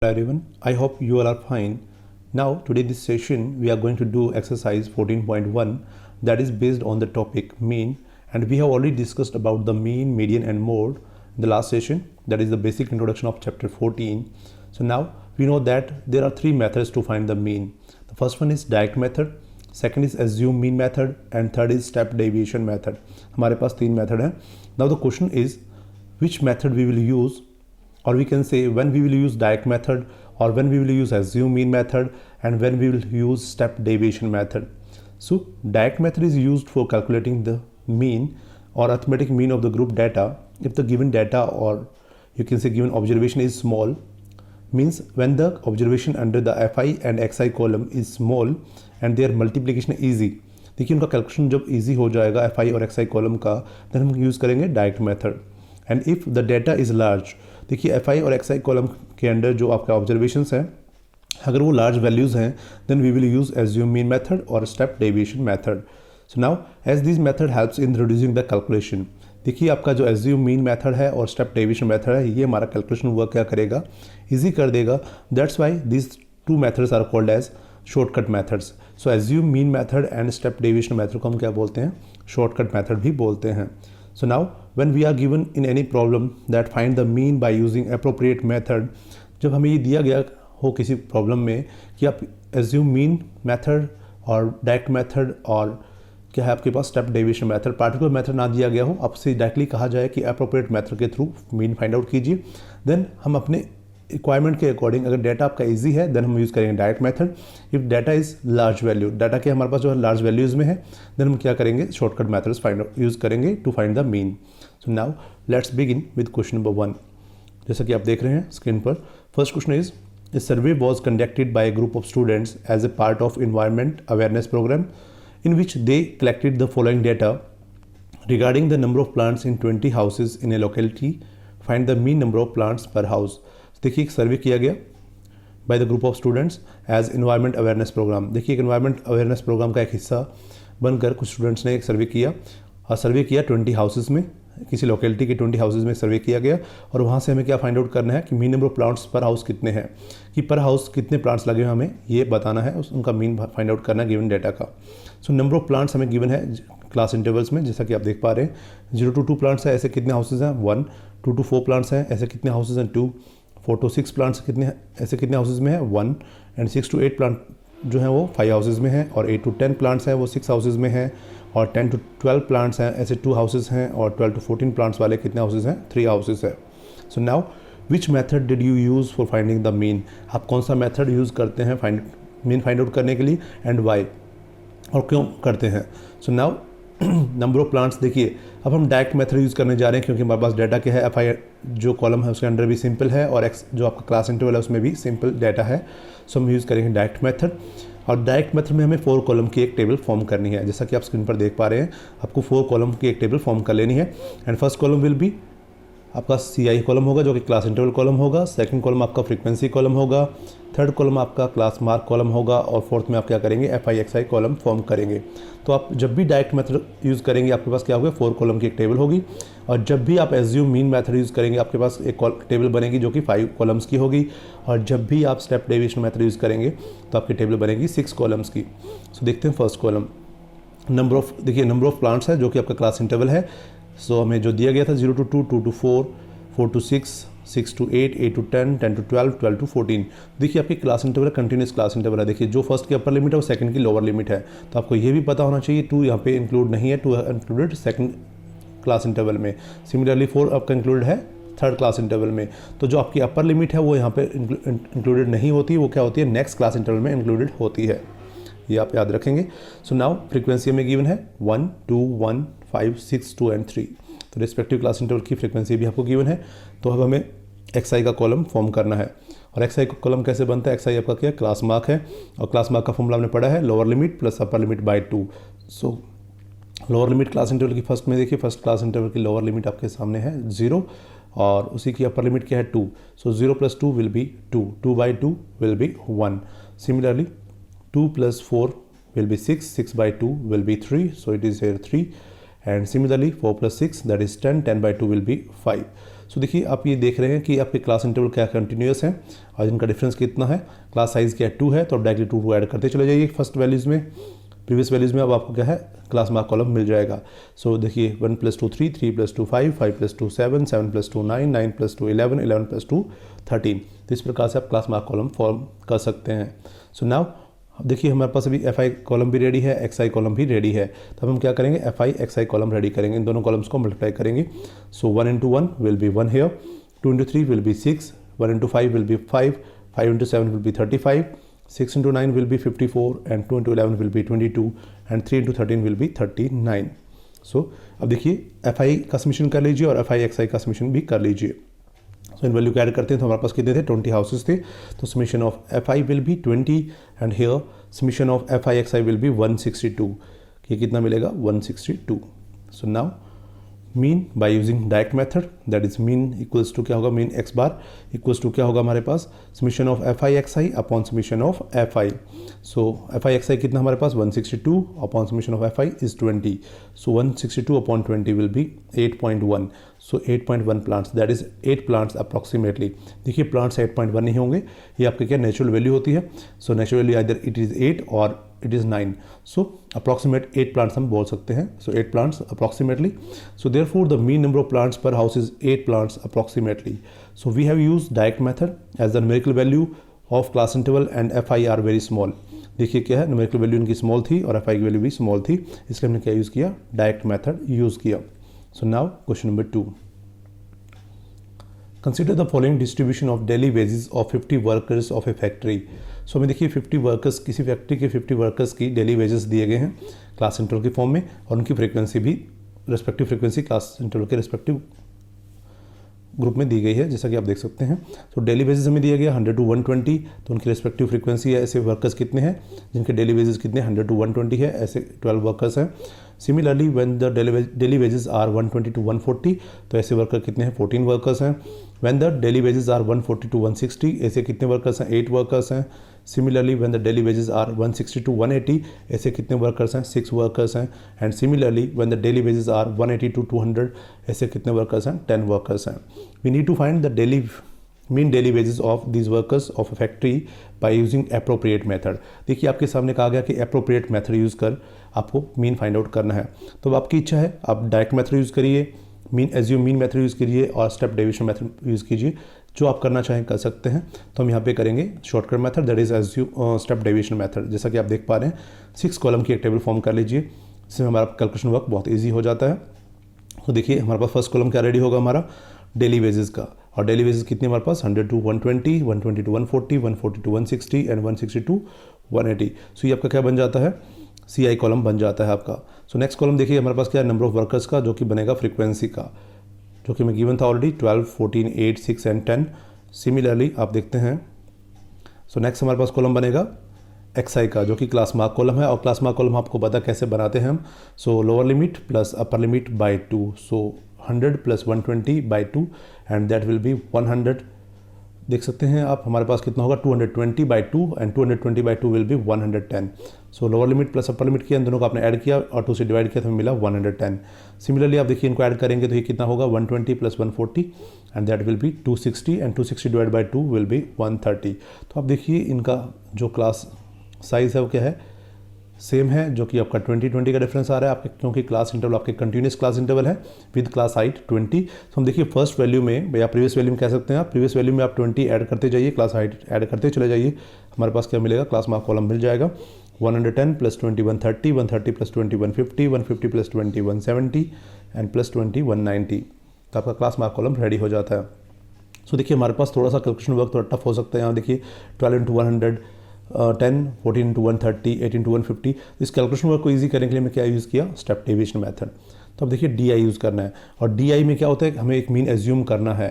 Everyone, I hope you all are fine. Now, today this session we are going to do exercise 14.1 that is based on the topic mean, and we have already discussed about the mean, median and mode in the last session, that is the basic introduction of chapter 14. So now we know that there are three methods to find the mean. The first one is direct method, second is assume mean method and third is step deviation method. हमारे पास तीन method हैं. Now the question is which method we will use, or we can say when we will use direct method, or when we will use assume mean method, and when we will use step deviation method. So direct method is used for calculating the mean or arithmetic mean of the group data if the given data, or you can say given observation is small. Means when the observation under the fi and xi column is small and their multiplication easy. देखिए उनका calculation जब easy हो जाएगा fi और xi column का, then हम use करेंगे direct method. And if the data is large, देखिए fi और xi कॉलम के अंडर जो आपका ऑब्जर्वेशंस हैं, अगर वो लार्ज वैल्यूज़ हैं, then we will use assume mean method और step deviation method. So now as this method helps in reducing the calculation. देखिए आपका जो एज्यूम मीन मेथड है और स्टेप डेविएशन मेथड है, ये हमारा कैलकुलेशन वर्क क्या करेगा, ईजी कर देगा. That's why this two methods are called as shortcut methods. So assume mean method and step deviation method को हम क्या बोलते हैं, शॉर्टकट मेथड भी बोलते हैं. So now when we are given in any problem that find the mean by using appropriate method, जब हमें ये दिया गया हो किसी प्रॉब्लम में कि आप assume mean method और direct method और क्या है आपके पास step deviation method, particular method ना दिया गया हो, आपसे डायरेक्टली कहा जाए कि अप्रोप्रिएट मेथड के थ्रू मीन फाइंड आउट कीजिए, देन हम अपने रिक्वायरमेंट के अकॉर्डिंग, अगर डाटा आपका इजी है देन हम यूज़ करेंगे direct method. If data is large value, data के हमारे पास जो है लार्ज वैल्यूज़ में है, देन हम क्या करेंगे, शॉर्टकट मेथड्स फाइंड यूज़ करेंगे to find the mean. So now let's begin with question number 1. जैसा कि आप देख रहे हैं स्क्रीन पर, first question is a survey was conducted by a group of students as a part of environment awareness program in which they collected the following data regarding the number of plants in 20 houses in a locality. Find the mean number of plants per house. देखिए एक survey किया गया by the group of students as environment awareness program. देखिए एक environment awareness programme का एक हिस्सा बनकर कुछ स्टूडेंट्स ने एक सर्वे किया, और सर्वे किया 20 हाउसेज में, किसी लोकेलिटी के 20 हाउसेज में सर्वे किया गया, और वहाँ से हमें क्या फाइंड आउट करना है कि mean number of plants per house कितने हैं, कि पर हाउस कितने प्लांट्स लगे हुए हमें ये बताना है, उनका मीन फाइंड आउट करना है गिवन डाटा का. सो नंबर ऑफ प्लांट्स हमें गिवन है क्लास इंटरवल्स में, जैसा कि आप देख पा रहे हैं. 0 to 2 प्लांट्स है, ऐसे कितने हाउसेज हैं 1. 2 to 4 प्लांट्स हैं, ऐसे कितने हाउसेज हैं 2. 4 to 6 प्लांट्स कितने, ऐसे कितने हाउसेज में है 1. एंड 6 to 8 प्लांट जो हैं वो 5 हाउसेज में हैं, और 8 to 10 प्लांट्स हैं वो 6 हाउसेज में हैं, और 10 to 12 प्लांट्स हैं, ऐसे 2 हाउसेज हैं, और 12 to 14 प्लांट्स वाले कितने हाउसेज हैं 3 हाउसेज है. So now which method did you use for finding the mean, आप कौन सा मेथड यूज़ करते हैं मीन फाइंड आउट करने के लिए, एंड वाई, और क्यों करते हैं. So now number of plants, देखिए अब हम डायरेक्ट मेथड यूज़ करने जा रहे हैं, क्योंकि हमारे पास डाटा क्या है, एफ जो कॉलम है उसके अंडर भी सिंपल है, और एक्स जो आपका क्लास इंटरवल है उसमें भी सिंपल डाटा है. सो हम यूज़ करेंगे डायरेक्ट मेथड, और डायरेक्ट मेथड में हमें 4 कॉलम की एक टेबल फॉर्म करनी है. जैसा कि आप स्क्रीन पर देख पा रहे हैं, आपको 4 कॉलम की एक टेबल फॉर्म कर लेनी है. And first column will B आपका CI कॉलम होगा जो कि क्लास इंटरवल कॉलम होगा, सेकंड कॉलम आपका फ्रीक्वेंसी कॉलम होगा, थर्ड कॉलम आपका क्लास मार्क कॉलम होगा, और फोर्थ में आप क्या करेंगे, FI XI कॉलम फॉर्म करेंगे. तो आप जब भी डायरेक्ट मेथड यूज़ करेंगे आपके पास क्या होगा, 4 कॉलम की एक टेबल होगी, और जब भी आप एज्यूम मीन मेथड यूज़ करेंगे आपके पास एक टेबल बनेगी जो कि 5 कॉलम्स की होगी, और जब भी आप स्टेप डेविएशन मेथड यूज़ करेंगे तो आपकी टेबल बनेगी 6 कॉलम्स की. सो देखते हैं फर्स्ट कॉलम, नंबर ऑफ, देखिए नंबर ऑफ प्लांट्स है जो कि आपका क्लास इंटरवल है. सो हमें जो दिया गया था 0 to 2, 2 to 4, 4 to 6, 6 to 8, 8 to 10, 10 to 12, 12 to 14. देखिए आपकी class interval continuous class interval है. देखिए जो फर्स्ट की अपर लिमिट है वो सेकंड की लोअर लिमिट है, तो आपको ये भी पता होना चाहिए 2 यहाँ पे इंक्लूड नहीं है, 2 इंक्लूडेड सेकंड क्लास इंटरवल में. सिमिलरली 4 आपका इंक्लूडेड है थर्ड क्लास इंटरवल में. तो जो आपकी अपर लिमिट है वो यहाँ पे इंक्लूडेड नहीं होती, वो क्या होती है, नेक्स्ट क्लास इंटरवल में इंक्लूडेड होती है, ये आप याद रखेंगे. सो नाउ फ्रीक्वेंसी में गिवन है 1, 2, 1, 5, 6, 2 एंड 3. तो रिस्पेक्टिव क्लास इंटरवल की फ्रीक्वेंसी भी आपको गिवन है. तो अब हमें XI का कॉलम फॉर्म करना है, और XI का कॉलम कैसे बनता है, XI आपका क्या क्लास मार्क है, और क्लास मार्क का फॉर्मूला हमने पढ़ा है lower limit plus upper limit by 2. So lower limit class interval की फर्स्ट में देखिए, फर्स्ट क्लास इंटरवल की लोअर लिमिट आपके सामने है 0, और उसी की अपर लिमिट क्या है 2. सो 0 + 2 will B 2, 2 by 2 will B 1. Similarly 2 + 4 will be 6, 6 by 2 will be 3, so it is here 3. And similarly 4 + 6 that is 10, 10 by 2 will be 5. सो देखिए आप ये देख रहे हैं कि आपके क्लास इंटरवल क्या कंटिन्यूस है और इनका डिफरेंस कितना है, क्लास साइज़ क्या है 2 है, तो आप डायरेक्टली 2 को ऐड करते चले जाइए फर्स्ट वैल्यूज़ में, प्रीवियस वैल्यूज़ में अब आपको क्या है क्लास मार्क कॉलम मिल जाएगा। सो देखिए 1 + 2 3, 3 + 2 5, 5 + 2 7, 7 + 2 9, 9 + 2 11, 11 + 2 13। तो इस प्रकार से आप क्लास मार्क कॉलम फॉर्म कर सकते हैं। सो नाउ देखिए हमारे पास अभी FI कॉलम भी रेडी है, XI कॉलम भी रेडी है, तो हम क्या करेंगे FI XI कॉलम रेडी करेंगे, इन दोनों कॉलम्स को मल्टीप्लाई करेंगे। सो 1 × 1 will B 1 here, 2 × 3 will B 6, 1 × 5 will be 5, 5 × 7 will be 35, 6 × 9 will be 54 and 2 × 11 will be 22 and 3 × 13 will be 39। सो अब देखिए FI का समीशन कर लीजिए और FI XI का समीशन भी कर लीजिए। सो इन वैल्यू को ऐड करते हैं तो हमारे पास कितने थे 20 हाउसेस थे, तो summation of FI will be 20 and here summation of FI XI will be 162। ये कितना मिलेगा 162। So now mean by using direct method, that is mean equals to क्या होगा, mean x bar equals to क्या होगा हमारे पास summation of FI XI upon summation of FI। So FI XI कितना हमारे पास 162 upon summation of FI is 20। So 162 upon 20 will be 8.1। So 8.1 plants, that is 8 plants approximately. देखिए plants 8.1 नहीं होंगे, ये आपके क्या नेचुरल वैल्यू होती है। So natural value either it is 8 और it is 9। So approximate 8 plants हम बोल सकते हैं। So 8 plants approximately. So therefore the mean number of plants per house is 8 plants approximately. So we have used direct method as the numerical value of class interval and FI are very small. देखिए क्या है numerical value इनकी small थी और FI की value भी small थी, इसलिए हमने क्या यूज़ किया डायरेक्ट मेथड यूज़ किया। So now question number 2, consider the following distribution of daily wages of 50 workers of a factory. So हमें देखिए 50 वर्कर्स, किसी फैक्ट्री के 50 वर्कर्स की डेली वेजेस दिए गए हैं क्लास इंटरवल के फॉर्म में और उनकी फ्रीक्वेंसी भी रेस्पेक्टिव फ्रीक्वेंसी क्लास इंटरवल के रेस्पेक्टिव ग्रुप में दी गई है, जैसा कि आप देख सकते हैं। तो डेली वेजेस हमें दिया गया 100 to 120, तो उनकी रेस्पेक्टिव फ्रीक्वेंसी है। ऐसे वर्कर्स कितने हैं जिनके डेली वेजेस कितने 100 to 120 है, ऐसे 12 वर्कर्स हैं। Similarly when the daily wages are 120 to 140, तो ऐसे वर्कर कितने हैं 14 वर्कर्स हैं। When the daily wages are 140 to 160, ऐसे कितने वर्कर्स हैं 8 वर्कर्स हैं। Similarly when the daily wages are 160 to 180, ऐसे कितने वर्कर्स हैं 6 वर्कर्स हैं। And similarly when the daily wages are 180 to 200, ऐसे कितने वर्कर्स हैं 10 वर्कर्स हैं। We need to find the mean daily wages of these workers of a factory by using appropriate method. देखिए आपके सामने कहा गया कि एप्रोप्रिएट मेथड यूज़ कर आपको मीन फाइंड आउट करना है, तो आपकी इच्छा है आप डायरेक्ट मेथड यूज़ करिए, एज्यूम मीन मेथड यूज़ कीजिए और स्टेप डेविएशन मेथड यूज़ कीजिए, जो आप करना चाहें कर सकते हैं। तो हम यहाँ पे करेंगे shortcut method, that is step deviation method. जैसा कि आप देख पा रहे हैं 6 कॉलम की एक टेबल फॉर्म कर लीजिए, इससे हमारा कैलकुलेशन वर्क बहुत ईजी हो जाता है। तो देखिए हमारे पास फर्स्ट कॉलम क्या रेडी होगा हमारा डेली वेजेस का, और डेली वेजेस कितने हमारे पास 100 to 120, 120 to 140, 140 to 160 and 160 to 180। सो ये आपका क्या बन जाता है CI कॉलम बन जाता है आपका। सो नेक्स्ट कॉलम देखिए हमारे पास क्या है नंबर ऑफ वर्कर्स का, जो कि बनेगा फ्रीक्वेंसी का, जो कि मैं गिवन था ऑलरेडी 12, 14, 8, 6 एंड 10। सिमिलरली आप देखते हैं सो नेक्स्ट हमारे पास कॉलम बनेगा XI का, जो कि क्लास मार्क कॉलम है, और क्लास मार्क कॉलम आपको पता कैसे बनाते हैं हम। So lower limit plus upper limit by 2, so 100 + 120 by 2 and that will be 100। देख सकते हैं आप हमारे पास कितना होगा 220 by 2 and 220 by 2 will be 110। So lower limit plus upper limit किया, इन दोनों को आपने ऐड किया और 2 से डिवाइड किया तो हमें मिला 110। सिमिलरली आप देखिए इनको ऐड करेंगे तो ये कितना होगा 120 + 140 and that will B 260 and 260 divide by 2 will B 130। तो आप देखिए इनका जो क्लास साइज़ है वो क्या है सेम है, जो कि आपका 20 का डिफरेंस आ रहा है आपके, क्योंकि क्लास इंटरवल आपके कंटिन्यूस क्लास इंटरवल है विद क्लास हाइट 20। तो हम देखिए फर्स्ट वैल्यू में या प्रीवियस वैल्यू में कह सकते हैं आप, प्रीवियस वैल्यू में आप 20 ऐड करते जाइए, क्लास हाइट ऐड करते चले जाइए, हमारे पास क्या मिलेगा क्लास मार्क कॉलम मिल जाएगा 110 + 20 130, 130 + 20 150, 150 + 20 170 एंड +20 190। तो आपका क्लास मार्क कॉलम रेडी हो जाता है। सो देखिए हमारे पास थोड़ा सा कैलकुलेशन वर्क थोड़ा टफ हो सकता है। यहाँ देखिए 12 × 100, 10, 14 × 130, 18 × 150। इस कैलकुलेशन वर्क को इजी करने के लिए मैं क्या यूज़ किया स्टेप डेविएशन मेथड। तो अब देखिए DI यूज़ करना है, और DI में क्या होता है हमें एक मीन एज्यूम करना है।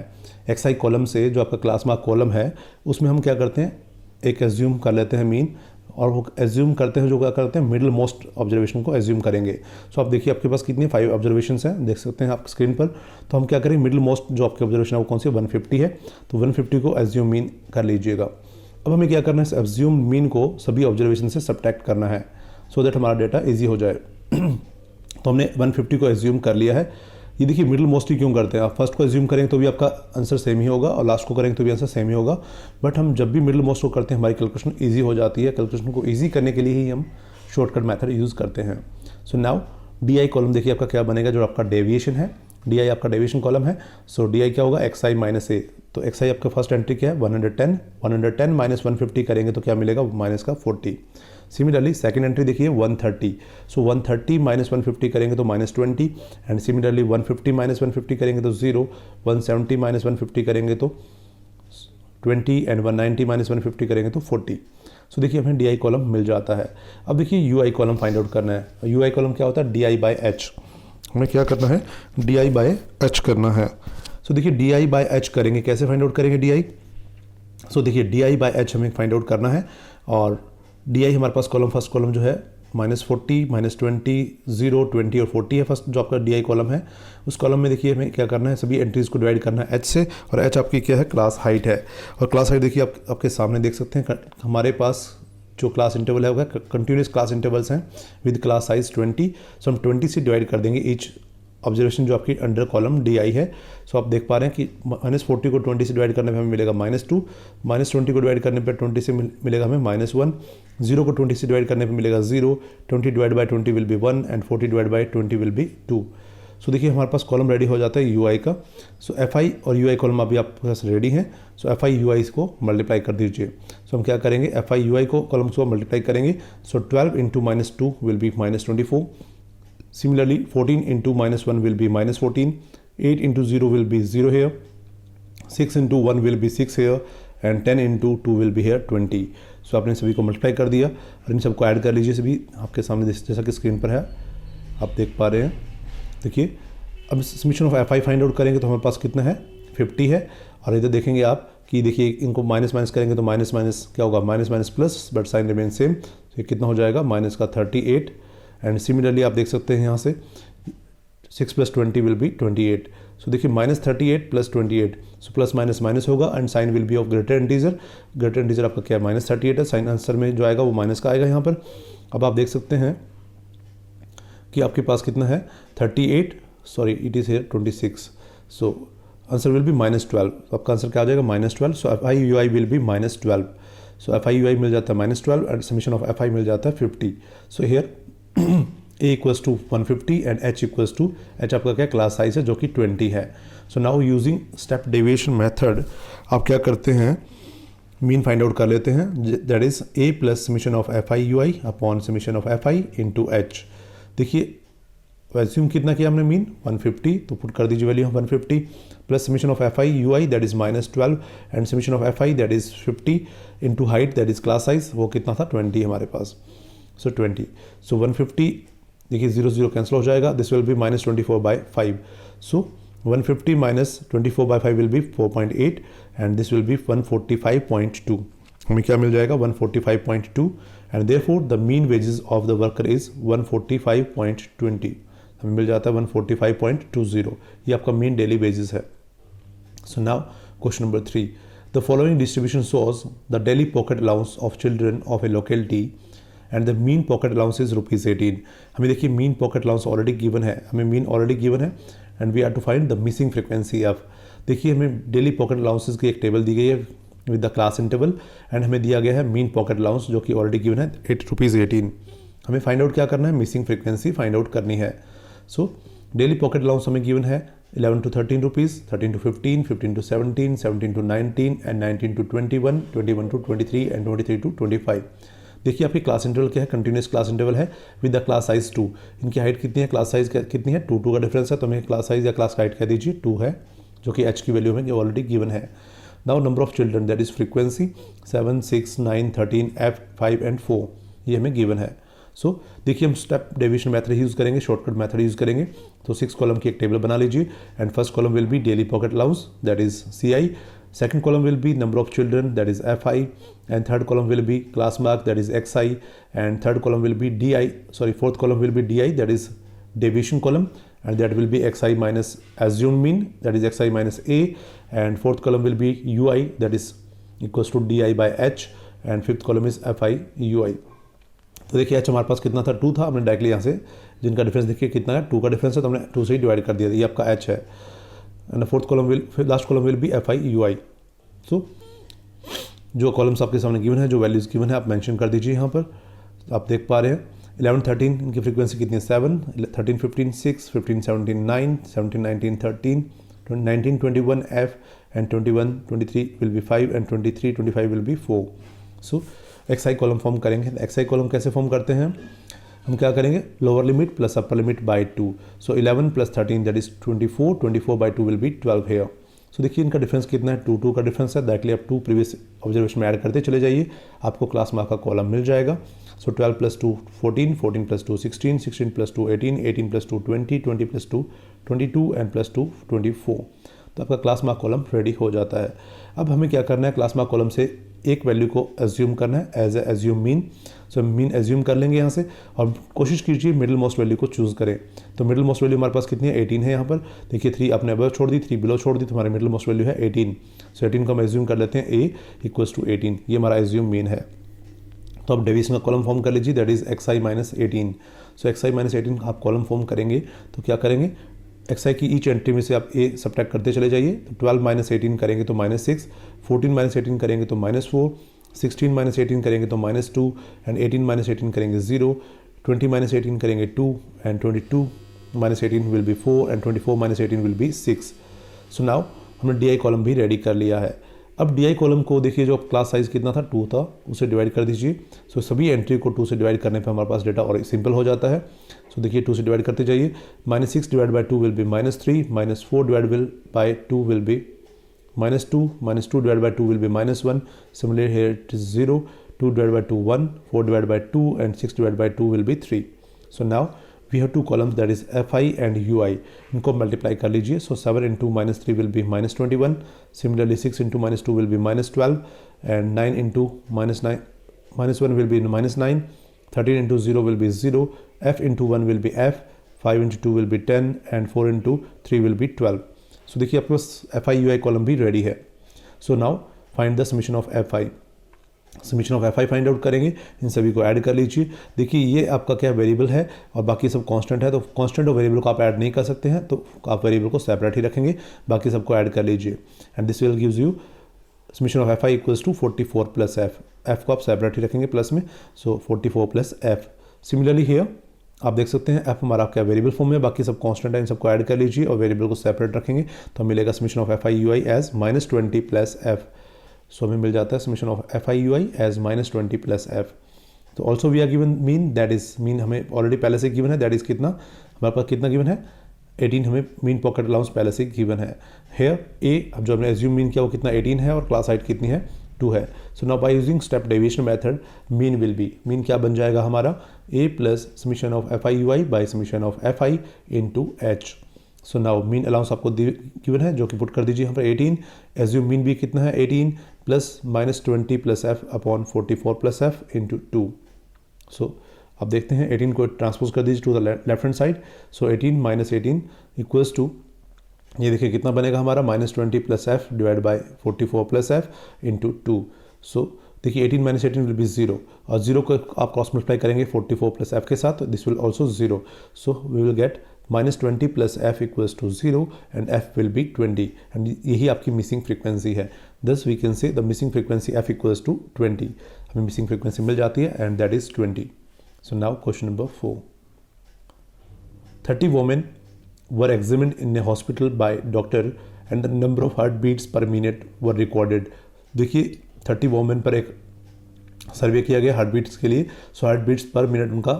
XI कॉलम से जो आपका क्लास मार्क कॉलम है उसमें हम क्या करते हैं एक एज्यूम कर लेते हैं मीन, और वो एज्यूम करते हैं जो क्या करते हैं मिडिल मोस्ट ऑब्जर्वेशन को एज्यूम करेंगे। सो आप देखिए आपके पास कितनी 5 ऑब्जर्वेशन हैं, देख सकते हैं आप स्क्रीन पर। तो हम क्या करें मिडिल मोस्ट जो आपके ऑब्जर्वेशन है वो कौन सी 150 है, तो 150 को एज्यूम मीन कर लीजिएगा। अब हमें क्या करना है एज्यूम मीन को सभी ऑब्जर्वेशन से सब्ट्रैक्ट करना है, सो दैट हमारा डेटा इजी हो जाए। तो हमने 150 को एज्यूम कर लिया है, ये देखिए मिडिल मोस्टली क्यों करते हैं, आप फर्स्ट को एज्यूम करेंगे तो भी आपका आंसर सेम ही होगा और लास्ट को करेंगे तो भी आंसर सेम ही होगा, बट हम जब भी मिडिल मोस्ट को करते हैं हमारी कैलकुलेशन ईजी हो जाती है। कैलकुलेशन को ईजी करने के लिए ही हम शॉर्टकट मेथड यूज़ करते हैं। So now D I column देखिए आपका क्या बनेगा, जो आपका डेविएशन है, डी आई आपका डेविएशन कॉलम है। सो डी आई क्या होगा, एक्स आई माइनस ए, तो एक्स आई आपका फर्स्ट एंट्री क्या है 110, 110 माइनस 150 करेंगे तो क्या मिलेगा, माइनस का 40। सिमिलरली सेकंड एंट्री देखिए 130, सो 130 माइनस 150 करेंगे तो माइनस 20, एंड सिमिलरली 150 माइनस 150 करेंगे तो 0, 170 माइनस 150 करेंगे तो 20, एंड 190 माइनस 150 करेंगे तो 40। सो देखिए हमें डी आई कॉलम मिल जाता है। अब देखिए you I column find out करना है। यू आई कॉलम क्या होता है, डी आई बाई एच, हमें क्या करना है, डी आई बाई एच करना है। सो देखिए डी आई बाई एच करेंगे, कैसे फाइंड आउट करेंगे डी आई। सो देखिए डी आई बाई एच हमें फाइंड आउट करना है, और डी आई हमारे पास कॉलम फर्स्ट कॉलम जो है -40, -20, 0, 20 और 40 है फर्स्ट जो आपका डी आई कॉलम है। उस कॉलम में देखिए हमें क्या करना है, सभी एंट्रीज़ को डिवाइड करना है एच से, और एच आपकी क्या है, क्लास हाइट है। और क्लास हाइट देखिए आपके सामने देख सकते हैं, हमारे पास जो क्लास इंटरवल है वो कंटिन्यूस क्लास इंटरवल्स हैं विद क्लास साइज 20। सो हम 20 से डिवाइड कर देंगे ईच ऑब्जर्वेशन जो आपकी अंडर कॉलम डी आई है। सो आप देख पा रहे हैं कि -40 को 20 से डिवाइड करने पे हमें मिलेगा -2, -20 को डिवाइड करने पे 20 से मिलेगा हमें -1, 0 को 20 से डिवाइड करने पे मिलेगा 0, 20 divide by 20 will be 1, and 40 divide by 20 will be 2। So देखिए हमारे पास कॉलम रेडी हो जाता है यू आई का। सो एफ आई और यू आई कॉलम अभी आपके पास रेडी हैं। सो एफ आई यू आई को मल्टीप्लाई कर दीजिए। सो हम क्या करेंगे, एफ आई यू आई को कॉलम्स को मल्टीप्लाई करेंगे। सो 12 into -2 will B -24, similarly 14 into -1 will be -14, 8 into 0 will be 0 here, 6 into 1 will be 6 here, and 10 into 2 will be here 20। सो आपने सभी को मल्टीप्लाई कर दिया और इन सबको ऐड कर लीजिए, सभी आपके सामने जैसा कि स्क्रीन पर है आप देख पा रहे हैं। देखिए अब summation of F I find out करेंगे तो हमारे पास कितना है, 50 है। और इधर देखेंगे आप कि देखिए इनको माइनस माइनस करेंगे तो माइनस माइनस क्या होगा, minus minus plus, but sign remain same. तो ये कितना हो जाएगा, माइनस का 38। एंड सिमिलरली आप देख सकते हैं यहाँ से 6 + 20 विल बी 28। सो देखिए -38 + 28, सो प्लस माइनस माइनस होगा and sign will be of greater integer. Greater integer आपका क्या है, -38 है, साइन आंसर में जो आएगा वो माइनस का आएगा यहाँ पर। अब आप देख सकते हैं कि आपके पास कितना है 38, sorry it is here 26। So answer will be -12। आपका आंसर क्या आ जाएगा, -12। So F I U I will be -12। So F I U I मिल जाता है -12 and summation of F I मिल जाता है 50। So here A equals to 150 and H equals to, H आपका क्या क्लास साइज है जो कि 20 है। So now using step deviation method आप क्या करते हैं, मीन फाइंड आउट कर लेते हैं, that is A plus summation of F I U I upon summation of F I into H. देखिए वैल्यूम कितना किया हमने, मीन 150, तो पुट कर दीजिए value 150 plus summation of F I U I that is -12 and summation of F I that is 50 into height that is class size, वो कितना था 20 हमारे पास। सो 20, सो 150 देखिए 0 0 कैंसिल हो जाएगा, this will be -24/5। So 150 minus 24/5 will be 4.8 and this will be 145.2। हमें क्या मिल जाएगा, 145.2 and therefore the mean wages of the worker is 145.20। हमें मिल जाता है 145.20, ये आपका मीन डेली वेजेस है। So now question number 3, the following distribution shows the daily pocket allowance of children of a locality and the mean pocket allowance is ₹18। हमें देखिए mean pocket allowance already given है, हमें mean already given है and we are to find the missing frequency of. देखिए हमें daily pocket allowances की एक table दी गई है with the class interval and हमें दिया गया है मीन पॉकेट अलाउंस जो कि ऑलरेडी गिवन है ₹18। हमें फाइंड आउट क्या करना है, मिसिंग फ्रीक्वेंसी फाइंड आउट करनी है। सो डेली पॉकेट अलाउंस हमें गिवन है 11 to 13 rupees, 13 to 15, 15 to 17, 17 to 19 and 19 to 21, 21 to 23 and 23 to 25। देखिए आपकी क्लास इंटरवल क्या है, कंटिन्यूस क्लास इंटरवल है विद द क्लास साइज 2। इनकी हाइट कितनी है, क्लास साइज कितनी है, 2 का डिफरेंस है, तो हमें क्लास साइज या क्लास हाइट कह दीजिए 2 है, जो कि एच की वैल्यू में ऑलरेडी गिवन है। Now number of children that is frequency 7, 6, 9, 13, F, 5 and 4 ये हमें गिवन है। सो देखिए हम स्टेप डेविएशन मेथड यूज़ करेंगे, शॉर्टकट मेथड यूज़ करेंगे। तो 6 कॉलम की एक टेबल बना लीजिए and first column will B daily pocket allowance that is CI, second column will be number of children that is FI, and third column will be class mark that is XI, and third column will be fourth column will be DI that is deviation column, and that will be XI minus assumed mean that is XI minus A, and fourth column will be UI that is equals to DI by H, and fifth column is FI UI। तो देखिए H हमारे पास कितना था, 2 था, हमने directly यहाँ से जिनका डिफरेंस देखिए कितना है, 2 का डिफरेंस है, तो हमने 2 से ही डिवाइड कर दिया, ये आपका एच है। And fourth column will, last column will be F I U I. So जो कॉलम्स आपके सामने गिवन है, जो वैल्यूज़ गिवन है, आप मेंशन कर दीजिए यहाँ पर। आप देख पा रहे हैं 11 13 इनकी फ्रीक्वेंसी कितनी है, 7, 13 15 6, 15 17 9, 17 19 13, 19 21 F and 21 23 will be 5 and 23 25 will be 4. So X I column form करेंगे। एक्स आई कॉलम कैसे फॉर्म करते हैं, हम क्या करेंगे, lower limit plus upper limit by 2। So 11 + 13 that is 24, 24 by 2 will be 12 here. So देखिए इनका डिफरेंस कितना है, 2 2 का डिफरेंस है, डायरेक्टली आप 2 प्रीवियस ऑब्जर्वेशन में ऐड करते चले जाइए, आपको क्लास मार्क का कॉलम मिल जाएगा। सो 12 + 2 14, 14 + 2 16, 16 + 2 18, 18 + 2 20, 20 + 2 22 एंड +2 24। तो आपका क्लास मार्क कॉलम रेडी हो जाता है। अब हमें क्या करना है, क्लास मार्क कॉलम से एक वैल्यू को एज्यूम करना है as assume mean. So mean assume कर लेंगे यहाँ से और कोशिश कीजिए मिडिल मोस्ट वैल्यू को चूज़ करें। तो मिडिल मोस्ट वैल्यू हमारे पास कितनी है, 18 है यहाँ पर। देखिए 3 आपने अबव छोड़ दी, 3 बिलो छोड़ दी, तो हमारी मिडिल मोस्ट वैल्यू है 18। सो 18 को हम एज्यूम कर लेते हैं ए = 18, ये हमारा एज्यूम मीन है। तो आप डेविएशन का कॉलम फॉर्म कर लीजिए, that is xi - 18। So xi - 18 आप कॉलम फॉर्म करेंगे तो क्या करेंगे, xi की ईच एंट्री में से आप a सब्ट्रैक्ट करते चले जाइए। तो 12 - 18 करेंगे तो -6, 14 - 18 करेंगे तो -4, 16 - 18 करेंगे तो -2 एंड 18 - 18 करेंगे 0, 20 - 18 करेंगे 2 and 22 - 18 will be 4 and 24 - 18 will be 6। So now हमने डी आई कॉलम भी रेडी कर लिया है। अब डी आई कॉलम को देखिए, जो क्लास साइज़ कितना था 2 था, उसे डिवाइड कर दीजिए। सो सभी एंट्री को 2 से डिवाइड करने पर हमारे पास डेटा और सिंपल हो जाता है। सो देखिए 2 से डिवाइड करते जाइए, -6 divide by 2 will B -3, -4 divide by 2 will B -2, -2 divide by 2 will B -1, similarly here it is 0, 2 divide by 2 1, 4 divide by 2 and 6 divide by 2 will B 3। So now we have two columns, that is fi and ui, इनको multiply कर लीजिए। सो 7 × -3 will B -21, similarly 6 × -2 will be -12 and 9 × -1 will B -9, 13 × 0 will B 0, f × 1 will B f, 5 × 2 will B 10 and 4 × 3 will be 12। सो देखिए आपके पास fi ui column भी ready है। So now find the summation of fi। Summation of fi find out करेंगे, इन सभी को add कर लीजिए। देखिए ये आपका क्या वेरिएबल है और बाकी सब कांस्टेंट है, तो कांस्टेंट और वेरिएबल को आप ऐड नहीं कर सकते हैं, तो आप वेरिएबल को सेपरेट ही रखेंगे, बाकी सबको ऐड कर लीजिए। And this will gives you summation of fi = 44 + f। f को आप सेपरेट ही रखेंगे प्लस में, सो 44 + f। सिमिलरली हियर आप देख सकते हैं f हमारा क्या वेरिएबल फॉर्म में, बाकी सब कांस्टेंट है, इन सबको ऐड कर लीजिए और वेरिएबल को सेपरेट रखेंगे, तो मिलेगा summation of fi ui as -20 + f। So हमें मिल जाता है summation of fi ui as -20 + f। तो also we are given mean, that is mean हमें ऑलरेडी पहले से गिवन है, दैट इज कितना हमारे पास कितना गिवन है 18, हमें मीन पॉकेट अलाउंस पहले से गिवन है। हेयर ए, अब जो हमने एज्यूम मीन किया वो कितना 18 है और क्लास हाइट कितनी है 2 है। So now by using step deviation method mean will be, mean क्या बन जाएगा हमारा a + summation of fi ui by summation of fi × h। So now mean allowance आपको गिवन है, जो कि पुट कर दीजिए यहाँ पर 18, एज्यूम मीन भी कितना है 18 plus -20 + f upon 44 + f × 2। So आप देखते हैं 18 को ट्रांसपोज कर दीजिए to the left hand side. So 18 - 18 equals to, ये देखिए कितना बनेगा हमारा -20 + f divide by 44 + f × 2। So देखिए 18 - 18 विल बी 0 और 0 को आप क्रॉस मल्टीप्लाई करेंगे 44 + f के साथ, this will also 0। So we will get -20 + f = 0 and f will be 20 and यही आपकी मिसिंग फ्रीक्वेंसी है। Thus we can say the missing frequency f = 20, हमें मिसिंग फ्रीक्वेंसी मिल जाती है and that is 20। So now question number 4। 30 women were examined in a hospital by doctor and the number of heartbeats per minute were recorded। देखिए 30 women पर एक survey किया गया heartbeats के लिए। सो हार्टबीट्स पर मिनट उनका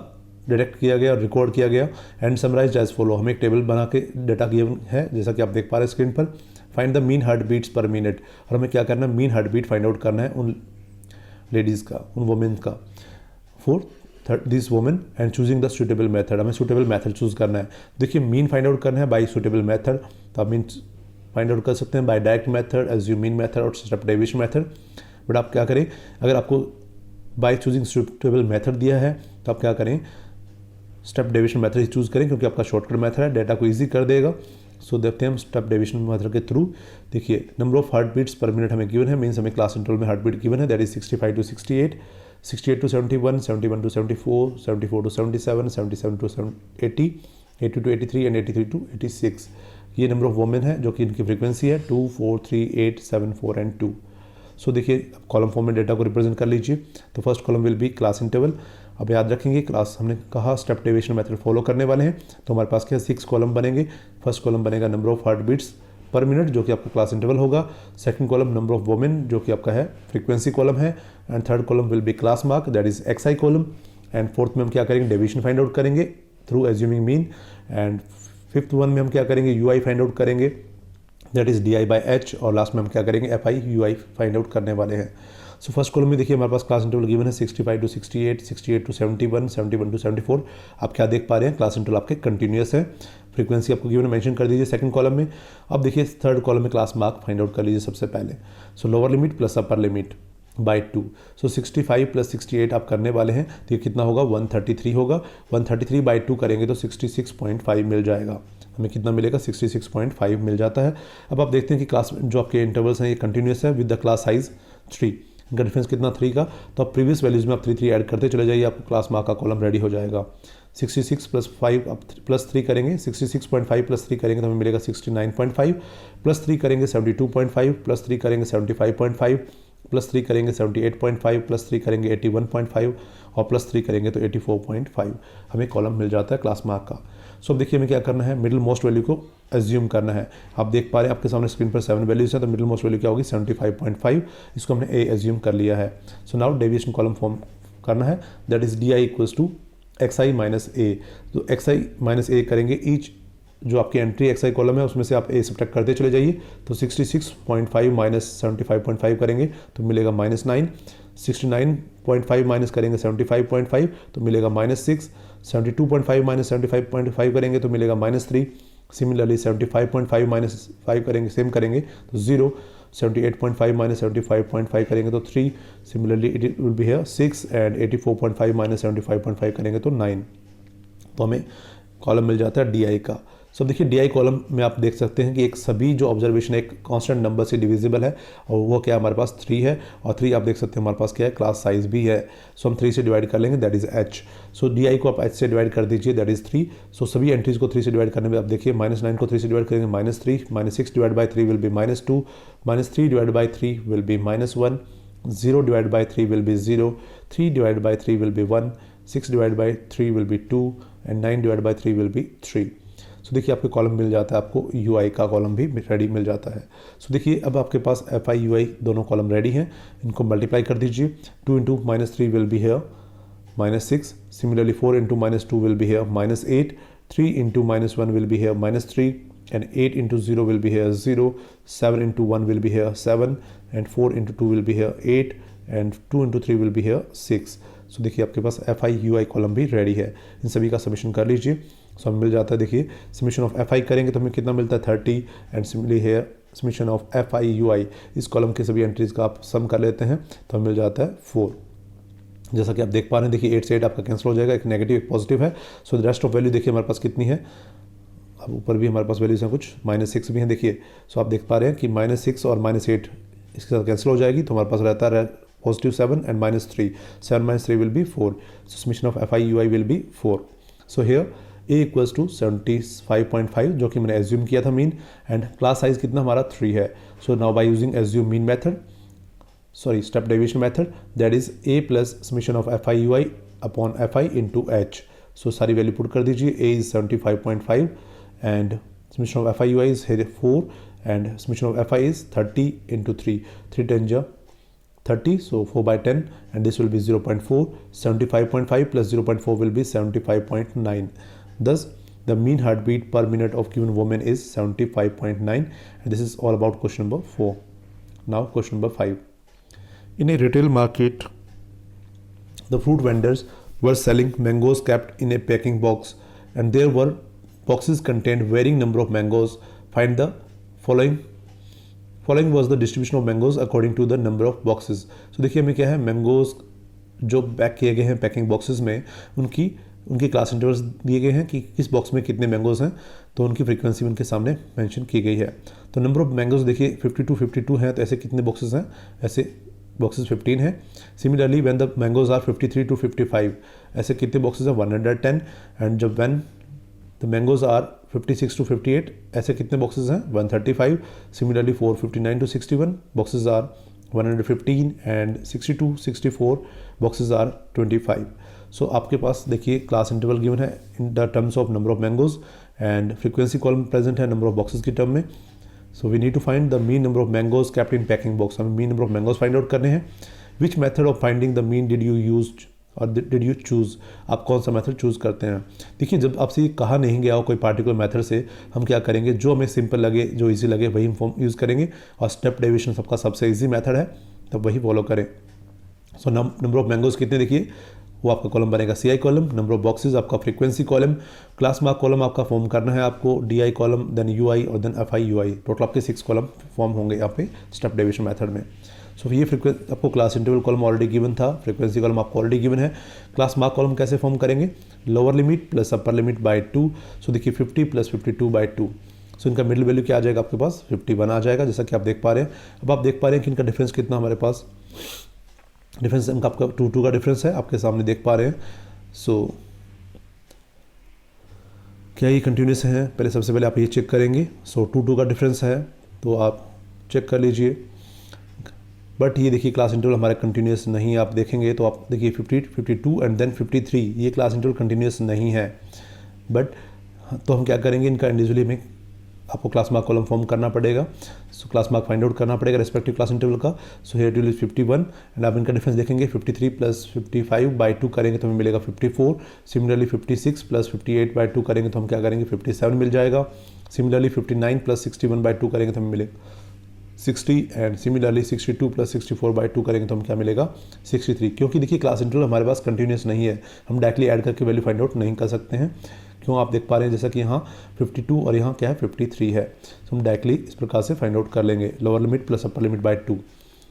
डिटेक्ट किया गया और रिकॉर्ड किया गया एंड समराइज एज फॉलो। हमें एक टेबल बना के डाटा गिवन है, जैसा कि आप देख पा रहे हैं स्क्रीन पर। Find the mean heart beats per minute, और हमें क्या करना है, mean heart beat find out करना है उन लेडीज़ का, उन वुमेन का, for this women and choosing the suitable method. हमें सूटेबल मेथड चूज़ करना है। देखिए मीन फाइंड आउट करना है बाई सूटेबल मेथड, तो आप मीन फाइंड आउट कर सकते हैं by direct method, assume mean method और स्टेप डेविएशन मेथड। बट आप क्या करें, अगर आपको बाय चूजिंग सूटेबल मेथड दिया है तो आप क्या करें, स्टेप डेविएशन मेथड ही चूज़ करें, क्योंकि आपका शॉर्टकट मेथड है, डेटा को ईजी कर देगा। सो देखते हैं हम स्टेप डेविएशन मेथड के थ्रू। देखिए number of heart beats per minute हमें गिवन है, मीन्स हमें क्लास इंटरवल में हार्ट बीट गिवन है, that is 65 to 68। 68 to 71, 71 to 74, 74 to 77, 77 to 80, 80 to 83 and 83 to 86। ये नंबर ऑफ वुमेन है जो कि इनकी फ्रीक्वेंसी है 2, 4, 3, 8, 7, 4 एंड 2। सो देखिए कॉलम फॉर्म में डेटा को रिप्रेजेंट कर लीजिए। तो first column will be class interval. अब याद रखेंगे क्लास हमने कहा स्टेप डेविएशन मेथड फॉलो करने वाले हैं, तो हमारे पास क्या 6 कॉलम बनेंगे। फर्स्ट कॉलम बनेगा number of heart beats per minute जो कि आपका क्लास इंटरवल होगा। Second column number of women जो कि आपका है फ्रीक्वेंसी कॉलम है। And third column will be class mark that is X I column. And fourth में हम क्या करेंगे डेविएशन फाइंड आउट करेंगे through assuming mean. And fifth one में हम क्या करेंगे यूआई फाइंड आउट करेंगे that is D I by H. और लास्ट में हम क्या करेंगे F I U I find out करने वाले हैं। सो फर्स्ट कॉलम में देखिए हमारे पास क्लास इंटरवल गिवन है 65 टू 68, 68 टू 71, 71 टू 74। आप क्या देख पा रहे हैं क्लास इंटरवल आपके कंटिन्यूस है। फ्रीक्वेंसी आपको गिवन मेंशन कर दीजिए सेकंड कॉलम में। अब देखिए थर्ड कॉलम में क्लास मार्क फाइंड आउट कर लीजिए सबसे पहले। सो lower limit plus upper limit by 2। So 65 plus 68 आप करने वाले हैं तो ये कितना होगा 133 होगा। 133 बाई 2 करेंगे तो 66.5 मिल जाएगा। हमें कितना मिलेगा 66.5 मिल जाता है। अब आप देखते हैं कि क्लास जो आपके इंटरवल्स हैं ये कंटिन्यूस है विद द क्लास साइज 3। इनका डिफरेंस कितना 3 का। तो आप प्रीवियस वैल्यूज में आप 3 3 ऐड करते चले जाइए, आपको क्लास मार्क का कॉलम रेडी हो जाएगा। 66 प्लस 5 आप प्लस 3 करेंगे, 66.5 प्लस 3 करेंगे तो हमें मिलेगा 69.5। प्लस 3 करेंगे 72.5, प्लस 3 करेंगे 75.5, प्लस 3 करेंगे 78.5, प्लस 3 करेंगे 81.5 और प्लस 3 करेंगे तो 84.5। हमें कॉलम मिल जाता है क्लास मार्क का। सो अब देखिए हमें क्या करना है मिडिल मोस्ट वैल्यू को एज्यूम करना है। आप देख पा रहे हैं आपके सामने स्क्रीन पर 7 वैल्यूज है, तो मिडिल मोस्ट वैल्यू क्या होगी 75.5। इसको हमने ए एज्यूम कर लिया है। So now deviation column form करना है that is D I equals to X I minus A. तो एक्स आई माइनस ए करेंगे ईच जो आपकी एंट्री एक्सआई कॉलम है उसमें से आप ए सब्ट्रैक्ट करते चले जाइए। तो 66.5 माइनस 75.5 करेंगे तो मिलेगा -9। 69.5 माइनस करेंगे 75.5 तो मिलेगा -6। 72.5 माइनस 75.5 करेंगे तो मिलेगा -3। सिमिलरली 75.5 माइनस 5 करेंगे सेम करेंगे तो 0। 78.5 माइनस 75.5 करेंगे तो 3। Similarly it will be here 6 and 84.5 minus 75.5 करेंगे तो 9। तो हमें कॉलम मिल जाता है डी आई का। सो देखिए डी आई कॉलम में आप देख सकते हैं कि एक सभी जो ऑब्जर्वेशन एक कांस्टेंट नंबर से डिविजिबल है और वो क्या हमारे पास 3 है। और 3 आप देख सकते हैं हमारे पास क्या है क्लास साइज भी है। सो हम 3 से डिवाइड कर लेंगे that is H. So D I को आप एच से डिवाइड कर दीजिए दैट इज 3। सो सभी एंट्रीज को 3 से डिवाइड करने में आप देखिए -9 को 3 से डिवाइड करेंगे -3, -6 divide by 3 will B -2, -3 divide by 3 will B -1, 0 divide by 3 will B 0, 3 divide by 3 will B 1, 6 divide by 3 will B 2 and 9 divide by 3 will B 3। सो देखिए आपके कॉलम मिल जाता है, आपको यू आई का कॉलम भी रेडी मिल जाता है। सो देखिए अब आपके पास एफ आई यू आई दोनों कॉलम रेडी हैं। इनको मल्टीप्लाई कर दीजिए। 2 into -3 will be here -6। Similarly 4 into -2 will be here -8। 3 into -1 will be here -3 and 8 into 0 will be here 0। 7 into 1 will be here 7 and 4 into 2 will be here 8 and 2 into 3 will be here 6। So देखिए आपके पास F I U I column भी ready है। इन सभी का submission कर लीजिए। सो हमें मिल जाता है देखिए सबमिशन ऑफ एफ आई करेंगे तो हमें कितना मिलता है 30 and similarly here submission of F I U I इस कॉलम के सभी एंट्रीज का आप सम कर लेते हैं तो हमें मिल जाता है 4। जैसा कि आप देख पा रहे हैं देखिए 8 से 8 आपका कैंसिल हो जाएगा, एक नेगेटिव एक पॉजिटिव है। So the rest of value देखिए हमारे पास कितनी है। अब ऊपर भी हमारे पास वैल्यूज हैं कुछ -6 भी हैं देखिए। सो आप देख पा रहे हैं कि -6 और -8 इसके साथ कैंसिल हो जाएगी तो हमारे पास रहता है +7 and -3। 7 - 3 will be 4। So submission of F I U I will be 4। So here A equals to 75.5 जो कि मैंने एज्यूम किया था मीन एंड क्लास साइज कितना हमारा 3 है। So now by using assume mean method step deviation method that is A plus submission of F I U I upon F I into H. So सारी value put कर दीजिए। A is 75.5 and submission of F I U I is 4 and submission of F I is 30 into 3। 3 10 30, so 4 by 10 and this will be 0.4. 75.5 plus 0.4 will be 75.9. Thus the mean heartbeat per minute of given woman is 75.9 and this is all about question number 4. Now question number 5. In a retail market, the fruit vendors were selling mangoes kept in a packing box and there were boxes contained varying number of mangoes. Find the following was the distribution of mangoes according to the number of boxes. So देखिए हमें क्या है mangoes जो pack किए गए हैं packing boxes में उनकी क्लास इंटरवल्स दिए गए हैं कि किस बॉक्स में कितने मैंगोज हैं तो उनकी फ्रीक्वेंसी उनके सामने मेंशन की गई है। तो नंबर ऑफ मैंगोज देखिए 52 हैं तो ऐसे कितने बॉक्सेस हैं, ऐसे बॉक्सेस 15 है। Similarly when the mangoes are 53 to 55, ऐसे कितने बॉक्सेस हैं 110। एंड जब when the mangoes are 56 to 58, ऐसे कितने बॉक्सेस हैं 135। Similarly 459 to 61 boxes are 115 and 62 64 boxes are 25। So आपके पास देखिए क्लास इंटरवल गिवन है in the terms of number of mangoes and frequency column present है नंबर ऑफ बॉक्सेस की term में। So we need to find the mean number of mangoes kept in packing box, हमें mean number of mangoes find out करने हैं। Which method of finding the mean did you use और did you choose, आप कौन सा method choose करते हैं। देखिए जब आपसे ये कहा नहीं गया हो कोई पार्टिकुलर मेथड से, हम क्या करेंगे जो हमें सिंपल लगे जो इजी लगे वही हम यूज़ करेंगे, और स्टेप डेविएशन सबका सबसे इजी मेथड है तब वही फॉलो करें। सो नंबर ऑफ मैंगोज कितने देखिए वो आपका कॉलम बनेगा CI column, number of boxes आपका frequency column, class mark column आपका फॉर्म करना है आपको, DI कॉलम, देन UI और देन FI UI, टोटल आपके 6 कॉलम फॉर्म होंगे यहाँ पे स्टेप डेविएशन मेथड में। सो ये फ्रीक्वेंसी आपको class interval column already given था, फ्रीक्वेंसी कॉलम आपको ऑलरेडी गिवन है। क्लास मार्क कॉलम कैसे फॉर्म करेंगे, lower limit plus upper limit by 2। So देखिए 50 प्लस 52/2, सो इनका मिडिल वैल्यू क्या आ जाएगा आपके पास 51 आ जाएगा, जैसा कि आप देख पा रहे हैं। अब आप देख पा रहे हैं कि इनका डिफरेंस कितना हमारे पास, डिफरेंस इनका आपका 2 का डिफरेंस है, आपके सामने देख पा रहे हैं। सो क्या ये कंटिन्यूस है, पहले सबसे पहले आप ये चेक करेंगे। सो 2 का डिफरेंस है तो आप चेक कर लीजिए। बट ये देखिए क्लास इंटरवल हमारा कंटिन्यूस नहीं, आप देखेंगे तो आप देखिए 50 52 एंड देन 53, ये क्लास इंटरवल कंटिन्यूस नहीं है। बट तो हम क्या करेंगे, इनका इंडिविजुअली में आपको क्लास मार्क कॉलम फॉर्म करना पड़ेगा। So class mark find out करना पड़ेगा रेस्पेक्टिव क्लास इंटरवल का। So here two is 51 and आप इनका डिफरेंस देखेंगे 53 प्लस 55/2 करेंगे तो हमें मिलेगा 54। सिमिलरली 56 प्लस 58/2 करेंगे तो हम क्या करेंगे 57 मिल जाएगा। सिमिलरली 59 प्लस 61/2 करेंगे तो हमें मिलेगा 60 एंड सिमिलरली 62 प्लस 64/2 करेंगे तो हम क्या मिलेगा 63। क्योंकि देखिए क्लास इंटरवल हमारे पास कंटिन्यूस नहीं है, हम डायरेक्टली ऐड करके वैल्यू फाइंड आउट नहीं कर सकते हैं। क्यों, आप देख पा रहे हैं जैसा कि यहाँ 52 और यहाँ क्या है 53 है, तो हम डायरेक्टली इस प्रकार से फाइंड आउट कर लेंगे, lower limit plus upper limit by 2।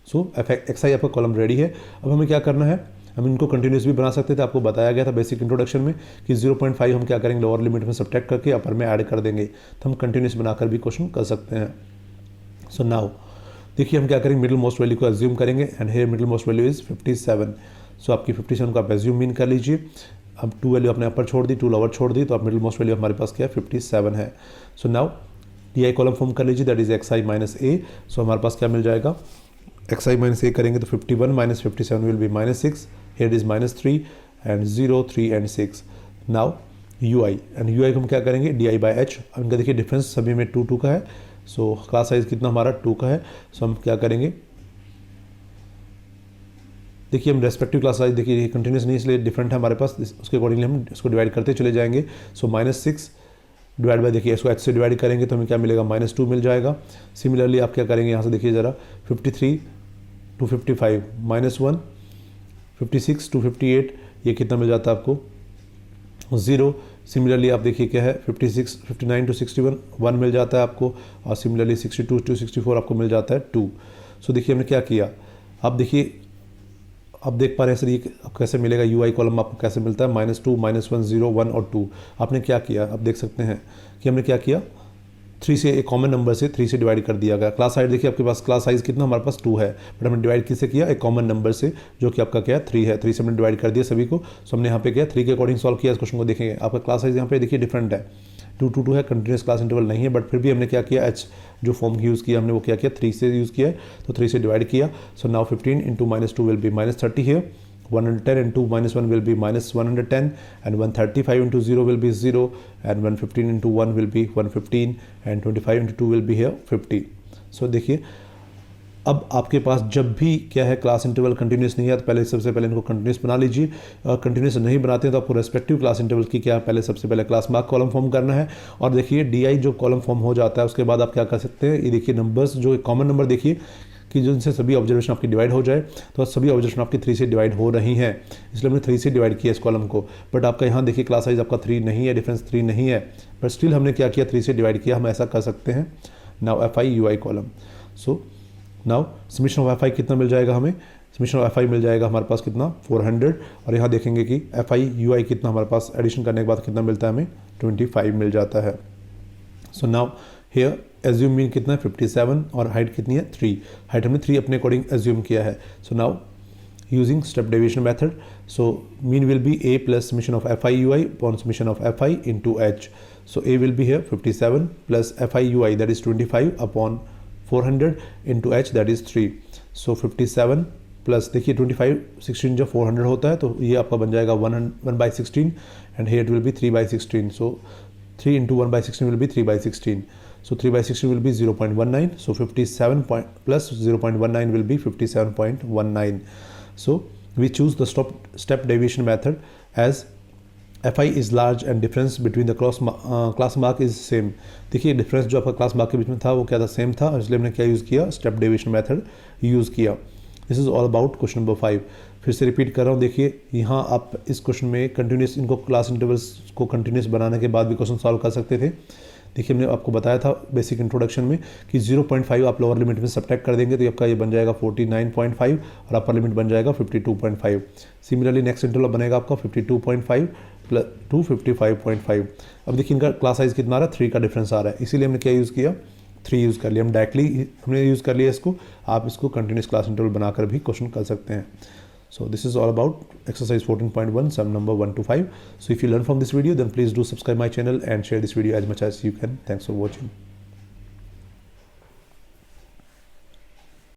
So XI आपका कॉलम रेडी है। अब हमें क्या करना है, हम इनको कंटिन्यूस भी बना सकते थे, आपको बताया गया था बेसिक इंट्रोडक्शन में कि 0.5 हम क्या करेंगे लोअर लिमिट में सब्ट्रैक्ट करके अपर में ऐड कर देंगे, तो हम कंटिन्यूस बनाकर भी क्वेश्चन कर सकते हैं। सो नाउ देखिए हम क्या करेंगे, मिडिल मोस्ट वैल्यू को एज्यूम करेंगे and here middle most value is 57। सो आपकी 57 को आप एज्यूम मीन कर लीजिए। अब 2 वैल्यू आपने अपर छोड़ दी, 2 लोअर छोड़ दी, तो आप मिडिल मोस्ट वैल्यू हमारे पास क्या है 57 है। So now DI column form कर लीजिए, that is XI minus A। सो हमारे पास क्या मिल जाएगा, XI माइनस A करेंगे तो 51 minus 57 will be -6, here is -3 and 0 3 and 6। Now UI and UI को हम क्या करेंगे DI/H। इनका देखिए डिफरेंस सभी में 2 का है। सो क्लास साइज कितना हमारा 2 का है। सो हम क्या करेंगे, देखिए हम रेस्पेक्टिव क्लास साइज देखिए कंटिन्यूस नहीं इसलिए डिफरेंट है हमारे पास, उसके अकॉर्डिंगली हम इसको डिवाइड करते चले जाएंगे। सो -6 डिवाइड बाय, देखिए इसको H से डिवाइड करेंगे तो हमें क्या मिलेगा -2 मिल जाएगा। सिमिलरली आप क्या करेंगे, यहाँ से देखिए ज़रा 53 to 55 -1, 56 to 58 ये कितना मिल जाता है आपको 0। सिमिलरली आप देखिए क्या है 59 to 61 1 मिल जाता है आपको, और सिमिलरली 62 to 64 आपको मिल जाता है 2। सो देखिए हमने क्या किया, आप देखिए आप देख पा रहे हैं सर ये कैसे मिलेगा, UI कॉलम आपको कैसे मिलता है -2 -1 0 1 और 2। आपने क्या किया, आप देख सकते हैं कि हमने क्या किया 3 से एक कॉमन नंबर से 3 से डिवाइड कर दिया गया। क्लास साइज देखिए आपके पास क्लास साइज कितना हमारे पास 2 है, बट हमने डिवाइड किससे किया एक कॉमन नंबर से जो कि आपका क्या है 3 है। 3 से हमने डिवाइड कर दिया सभी को। सो हमने यहाँ पे क्या 3 के अकॉर्डिंग सॉल्व किया। इस क्वेश्चन को देखेंगे आपका क्लास साइज यहाँ पे देखिए डिफरेंट है, 2 to 2 है, कंटिन्यूस क्लास इंटरवल नहीं है, बट फिर भी हमने क्या किया H जो फॉर्म यूज़ किया हमने वो क्या किया 3 से यूज़ किया है, तो 3 से डिवाइड किया। So now 15 into -2 will B -30 here, 110 into -1 will be -110 and 135 into 0 will be 0 and 115 into 1 will be 115 and 25 into 2 will be here 50। सो देखिए अब आपके पास जब भी क्या है क्लास इंटरवल कंटिन्यूस नहीं है तो पहले सबसे पहले इनको कंटिन्यूस बना लीजिए, और कंटिन्यूस नहीं बनाते हैं तो आपको रेस्पेक्टिव क्लास इंटरवल की क्या पहले सबसे पहले क्लास मार्क कॉलम फॉर्म करना है। और देखिए DI जो कॉलम फॉर्म हो जाता है उसके बाद आप क्या कर सकते हैं, ये देखिए नंबर्स जो कॉमन नंबर देखिए कि जिनसे सभी ऑब्जर्वेशन आपकी डिवाइड हो जाए, तो सभी ऑब्जर्वेशन आपकी 3 से डिवाइड हो रही हैं, इसलिए हमने 3 से डिवाइड किया इस कॉलम को। बट आपका यहाँ देखिए क्लास साइज आपका 3 नहीं है, डिफरेंस 3 नहीं है, बट स्टिल हमने क्या किया 3 से डिवाइड किया, हम ऐसा कर सकते हैं। Now FI UI column, so now summation of FI कितना मिल जाएगा हमें, समीशन ऑफ FI मिल जाएगा हमारे पास कितना 400, और यहाँ देखेंगे कि FI UI कितना हमारे पास एडिशन करने के बाद कितना मिलता है हमें 25 मिल जाता है। So now here assume mean कितना है 57 और हाइट कितनी है 3, हाइट हमने 3 अपने अकॉर्डिंग एज्यूम किया है. So now using step deviation method, so mean will be a plus summation of fi ui upon summation of fi into h. So a will be here 57 plus fi ui, that is 25 upon 400 into h, that is 3. So 57 plus देखिए 25 16 जब 400 होता है तो ये आपका बन जाएगा 1/16 and here it will be 3/16. So 3 into 1/16 will be 3/16. So 3/16 will be 0.19. So 57 plus 0.19 will be 57.19. So we choose the step deviation method as fi is large and difference between the class mark is same. देखिए difference जो आपका class mark के बीच में था वो क्या था, same था, इसलिए हमने क्या यूज़ किया, स्टेप डेविएशन मेथड यूज़ किया. This is all about question number 5. फिर से रिपीट कर रहा हूँ. देखिए यहाँ आप इस क्वेश्चन में कंटिन्यूस इनको क्लास इंटरवल्स को कंटिन्यूस बनाने के बाद भी क्वेश्चन सॉल्व कर सकते थे. देखिए हमने आपको बताया था बेसिक इंट्रोडक्शन में कि 0.5 आप लोअर लिमिट में सब्ट्रैक्ट कर देंगे तो आपका ये बन जाएगा 49.5 और अपर लिमिट बन जाएगा 52.5. सिमिलरली नेक्स्ट इंटरवल बनेगा आपका 52.5 प्लस टू 55.5. अब देखिए इनका क्लास साइज कितना आ रहा है, 3 का डिफरेंस आ रहा है, इसीलिए हमने क्या यूज़ किया, 3 यूज़ कर लिया. हम डायरेक्टली हमने यूज़ कर लिया इसको, आप इसको कंटिन्यूस क्लास इंटरवल बनाकर भी क्वेश्चन कर सकते हैं. So this is all about exercise 14.1 sum number 1 to 5. So if you learn from this video, then please do subscribe my channel and share this video as much as you can. Thanks for watching.